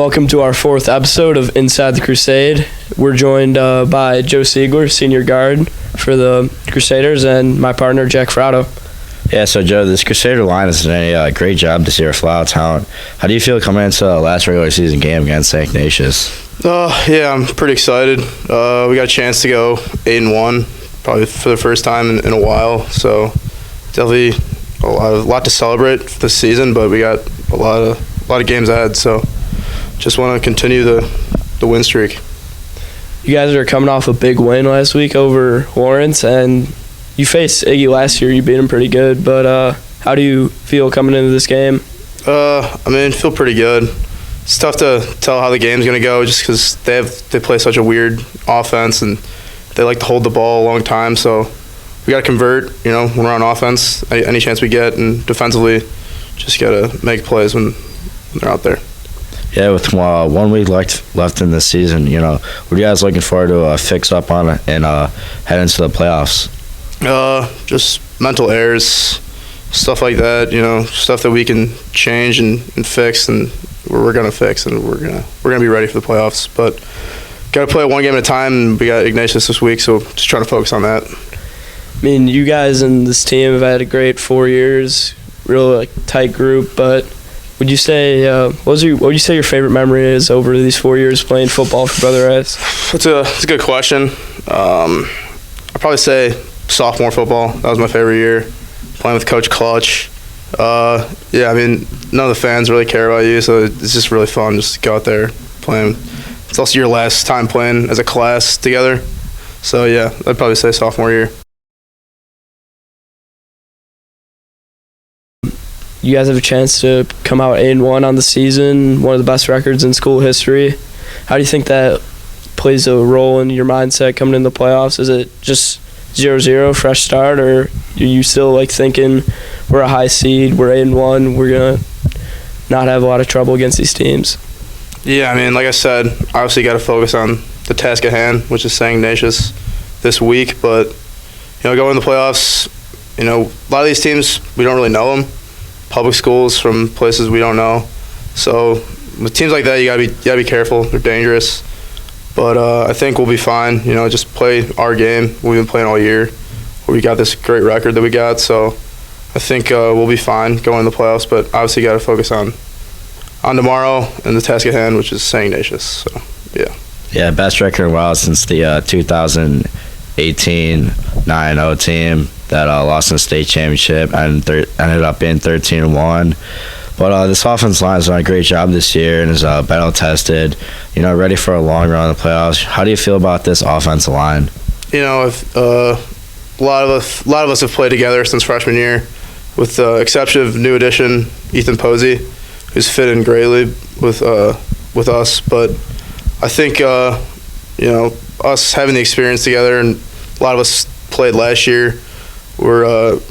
welcome to our fourth episode of Inside the Crusade. We're joined by Joe Siegler, senior guard for the Crusaders, and my partner, Jack Fratto. Yeah, so Joe, this Crusader line has done a great job this year, flat out talent. How do you feel coming into the last regular season game against St. Ignatius? Yeah, I'm pretty excited. We got a chance to go 8-1, probably for the first time in a while. So definitely a lot to celebrate this season, but we got a lot of games ahead. So just want to continue the win streak. You guys are coming off a big win last week over Lawrence, and you faced Iggy last year. You beat him pretty good, but how do you feel coming into this game? I feel pretty good. It's tough to tell how the game's going to go just because they play such a weird offense and they like to hold the ball a long time. So we got to convert, when we're on offense, any chance we get, and defensively just got to make plays when they're out there. Yeah, with 1 week left in this season, what are you guys looking forward to fix up on and head into the playoffs? Just mental errors, stuff like that, stuff that we can change and fix, and we're going to fix, and we're gonna be ready for the playoffs. But got to play one game at a time, and we got Ignatius this week, so just trying to focus on that. You guys and this team have had a great 4 years, real tight group, but would you say what would you say your favorite memory is over these 4 years playing football for Brother Rice? It's a good question. I'd probably say sophomore football. That was my favorite year, playing with Coach Clutch. None of the fans really care about you, so it's just really fun just to go out there playing. It's also your last time playing as a class together. So, yeah, I'd probably say sophomore year. You guys have a chance to come out 8-1 on the season, one of the best records in school history. How do you think that plays a role in your mindset coming in the playoffs? Is it just 0-0, fresh start, or are you still thinking we're a high seed, we're 8-1, we're going to not have a lot of trouble against these teams? Yeah, like I said, obviously got to focus on the task at hand, which is St. Ignatius this week. But, going in the playoffs, a lot of these teams, we don't really know them. Public schools from places we don't know. So with teams like that, you gotta be careful. They're dangerous. But I think we'll be fine. Just play our game. We've been playing all year. We got this great record that we got. So I think we'll be fine going in the playoffs. But obviously, got to focus on tomorrow and the task at hand, which is St. Ignatius. So yeah. Yeah, best record in a while since the 2018 9-0 team that lost in the state championship and ended up being 13-1. But this offensive line has done a great job this year and is battle tested, ready for a long run in the playoffs. How do you feel about this offensive line? If, a lot of us have played together since freshman year, with the exception of new addition Ethan Posey, who's fit in greatly with us. But I think us having the experience together, and a lot of us played last year, we have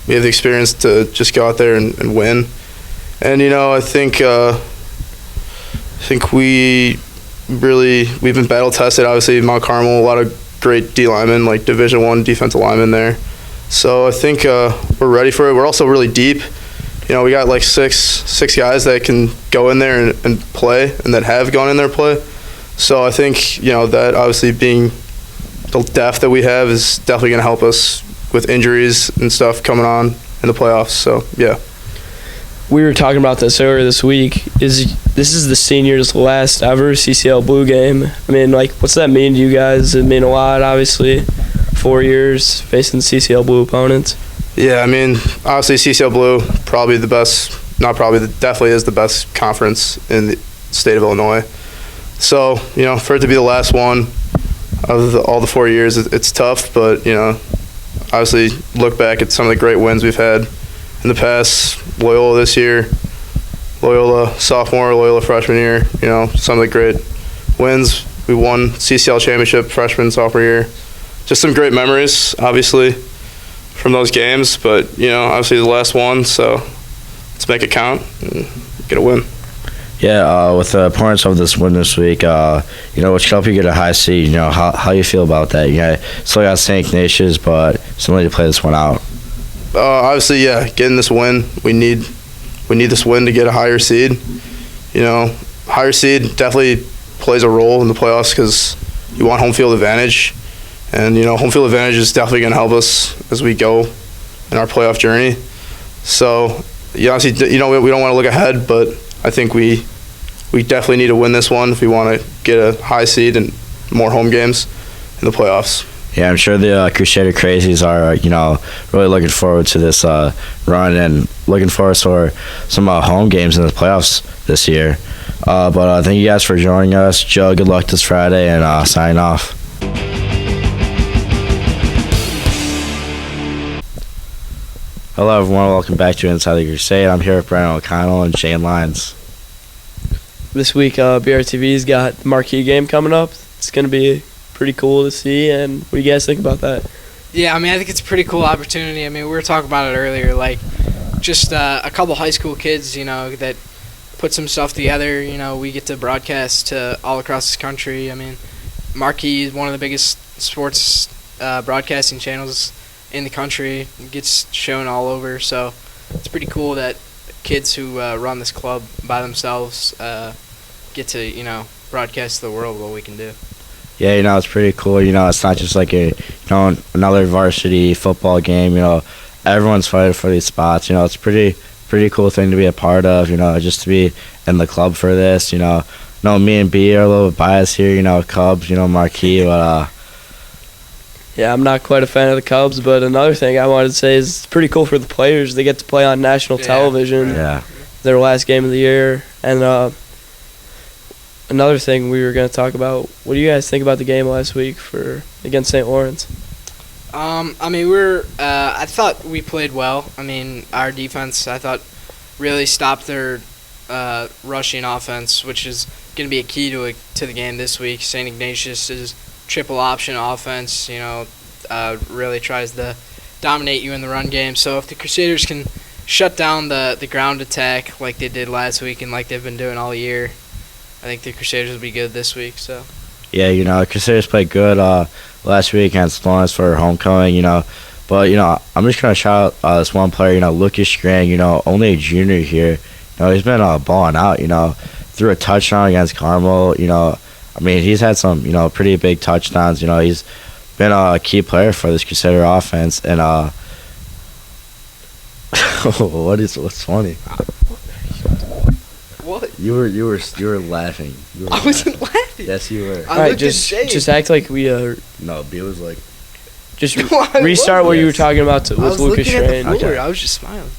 the experience to just go out there and win. And I think we've been battle tested. Obviously, Mount Carmel, a lot of great D linemen, like Division I defensive linemen there. So I think we're ready for it. We're also really deep. We got six guys that can go in there and play, and that have gone in there and play. So I think that obviously being the depth that we have is definitely going to help us with injuries and stuff coming on in the playoffs. So, yeah. We were talking about this earlier this week. This is the seniors' last ever CCL Blue game. What's that mean to you guys? It mean a lot, obviously. 4 years facing CCL Blue opponents. Yeah, obviously CCL Blue, definitely is the best conference in the state of Illinois. So, for it to be the last one of all the 4 years, it's tough, but, obviously look back at some of the great wins we've had in the past. Loyola this year, Loyola sophomore, Loyola freshman year, some of the great wins. We won CCL championship freshman, sophomore year. Just some great memories, obviously, from those games, but, obviously the last one, so let's make it count and get a win. Yeah, with the importance of this win this week, which help you get a high seed, how you feel about that? Still got St. Ignatius, but still need to play this one out. Obviously, yeah, getting this win, we need this win to get a higher seed. higher seed definitely plays a role in the playoffs because you want home field advantage. And, home field advantage is definitely going to help us as we go in our playoff journey. So, honestly, we don't want to look ahead, but I think we definitely need to win this one if we want to get a high seed and more home games in the playoffs. Yeah, I'm sure the Crusader Crazies are, really looking forward to this run and looking forward for some home games in the playoffs this year. But thank you guys for joining us. Joe, good luck this Friday, and sign off. Hello, everyone. Welcome back to Inside the Crusade. I'm here with Brandon O'Connell and Shane Lyons. This week, BRTV's got the marquee game coming up. It's going to be pretty cool to see, and what do you guys think about that? Yeah, I think it's a pretty cool opportunity. We were talking about it earlier, just a couple high school kids, that put some stuff together. We get to broadcast to all across this country. Marquee is one of the biggest sports broadcasting channels in the country. It gets shown all over, so it's pretty cool that kids who run this club by themselves get to, broadcast to the world what we can do. Yeah, it's pretty cool. It's not just like another varsity football game. Everyone's fighting for these spots. It's pretty cool thing to be a part of. Just to be in the club for this. Me and B are a little bit biased here. Cubs. Marquee, but Yeah, I'm not quite a fan of the Cubs, but another thing I wanted to say is it's pretty cool for the players. They get to play on national television. Yeah. Their last game of the year, and another thing we were going to talk about, what do you guys think about the game last week against St. Lawrence? I thought we played well. Our defense, I thought, really stopped their rushing offense, which is going to be a key to the game this week. St. Ignatius' triple option offense, really tries to dominate you in the run game. So if the Crusaders can shut down the ground attack like they did last week and like they've been doing all year, I think the Crusaders will be good this week. So. Yeah, Crusaders played good last week against Lawrence for homecoming, But, I'm just going to shout out this one player, Lucas Strang, only a junior here. He's been balling out, threw a touchdown against Carmel, he's had some, pretty big touchdowns. He's been a key player for this Crusader offense. And, what's funny? What? You were laughing. I wasn't laughing. Yes, you were. All right, just act like we are. No, B was like. Just restart what you were talking about with Lucas Strain. Okay. I was just smiling.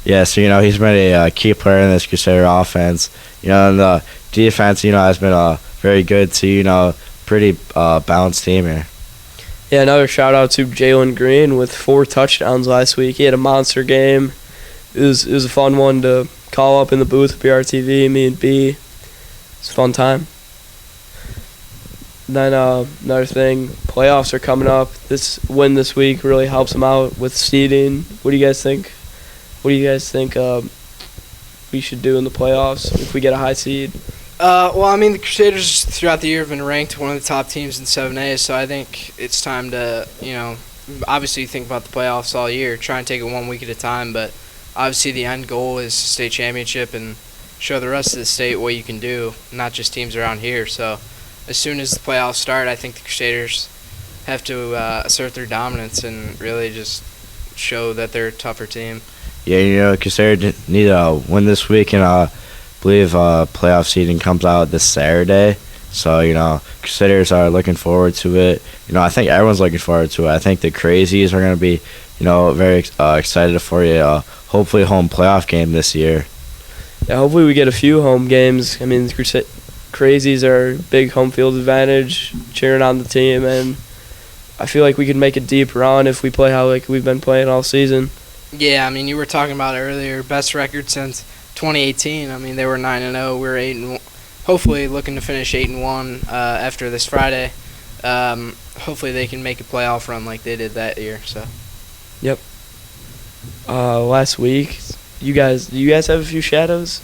Yeah, so he's been a key player in this Crusader offense. And the defense, has been very good too. Pretty balanced team here. Yeah, another shout out to Jalen Green with 4 touchdowns last week. He had a monster game. It was a fun one to call up in the booth with BRTV, me and B. It's a fun time. Then another thing, playoffs are coming up. This win this week really helps them out with seeding. What do you guys think? What do you guys think we should do in the playoffs if we get a high seed? The Crusaders throughout the year have been ranked one of the top teams in 7A, so I think it's time to, obviously think about the playoffs all year, try and take it 1 week at a time, but obviously the end goal is state championship and show the rest of the state what you can do, not just teams around here. So as soon as the playoffs start, I think the Crusaders have to assert their dominance and really just show that they're a tougher team. Yeah, Crusaders need to win this week, and I believe playoff seeding comes out this Saturday. So, Crusaders are looking forward to it. I think everyone's looking forward to it. I think the Crazies are going to be, very excited for you. Hopefully home playoff game this year. Yeah, hopefully we get a few home games. The Crazies are big home field advantage, cheering on the team, and I feel like we could make a deep run if we play how we've been playing all season. Yeah, you were talking about it earlier, best record since 2018. They were 9-0. We're 8-1. Hopefully looking to finish 8-1 after this Friday. Hopefully they can make a playoff run like they did that year. So. Yep. Last week, do you guys have a few shadows?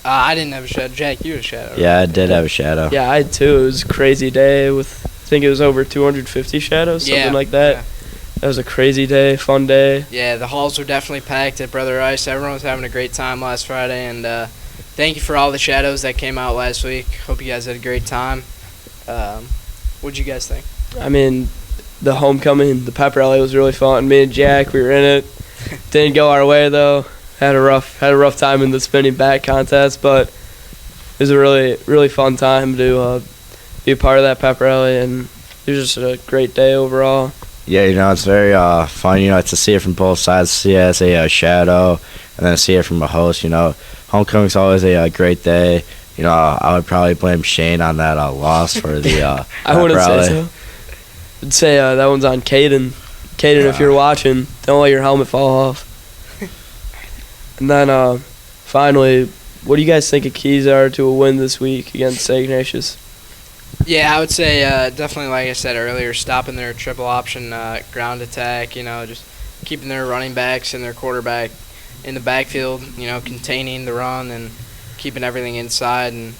I didn't have a shadow. Jack, you had a shadow. Right? Yeah, I did have a shadow. Yeah, I had too. It was a crazy day with, I think it was over 250 shadows, something like that. Yeah. That was a crazy day, fun day. Yeah, the halls were definitely packed at Brother Ice. Everyone was having a great time last Friday, and the thank you for all the shadows that came out last week. Hope you guys had a great time. What'd you guys think? I mean, the homecoming, the pep rally was really fun. Me and Jack, we were in it. Didn't go our way though. Had a rough time in the spinning back contest, but it was a really fun time to be a part of that pep rally, and it was just a great day overall. Yeah, it's very fun, to see it from both sides, see it as a shadow, and then see it from a host. Homecoming's always a great day. I would probably blame Shane on that loss for the I wouldn't rally. say so. I'd say that one's on Caden. Caden, if you're watching, don't let your helmet fall off. And then finally, what do you guys think the keys are to a win this week against St. Ignatius? Yeah, I would say definitely, like I said earlier, stopping their triple option ground attack, just keeping their running backs and their quarterback in the backfield, containing the run and keeping everything inside and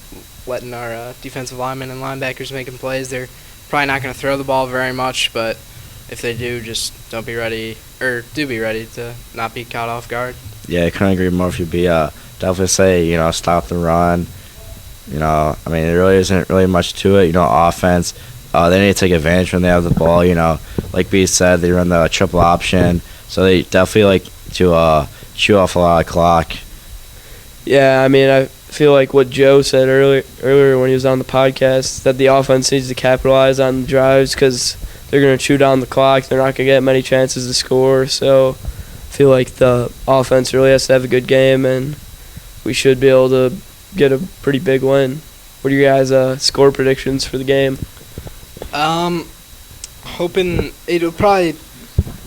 letting our defensive linemen and linebackers making plays. They're probably not going to throw the ball very much, but if they do, just do be ready to not be caught off guard. Yeah, I couldn't agree more. If you'd be definitely say, stop the run. There really isn't really much to it. Offense, they need to take advantage when they have the ball. Like B said, they run the triple option, so they definitely like to chew off a lot of clock. Yeah, I feel like what Joe said earlier when he was on the podcast, that the offense needs to capitalize on drives because they're going to chew down the clock. They're not going to get many chances to score. So I feel like the offense really has to have a good game, and we should be able to get a pretty big win. What are your guys' score predictions for the game? Hoping it'll probably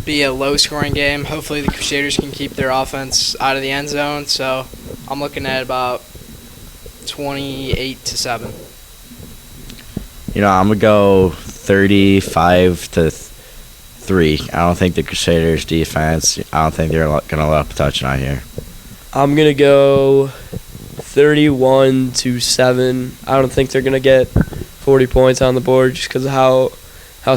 be a low-scoring game. Hopefully the Crusaders can keep their offense out of the end zone. So I'm looking at about 28-7. I'm gonna go 35-3. I don't think the Crusaders defense. I don't think they're gonna let up a touchdown here. I'm gonna go 31-7. I don't think they're gonna get 40 points on the board just because of how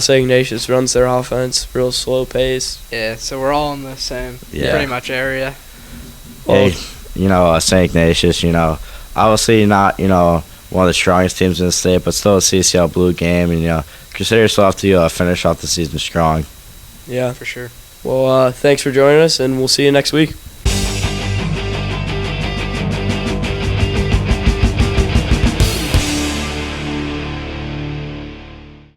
St. Ignatius runs their offense, real slow pace. Yeah, so we're all in the same pretty much area. Hey, St. Ignatius, obviously not, one of the strongest teams in the state, but still a CCL Blue game, and, Crusaders still have to finish off the season strong. Yeah. For sure. Well, thanks for joining us, and we'll see you next week.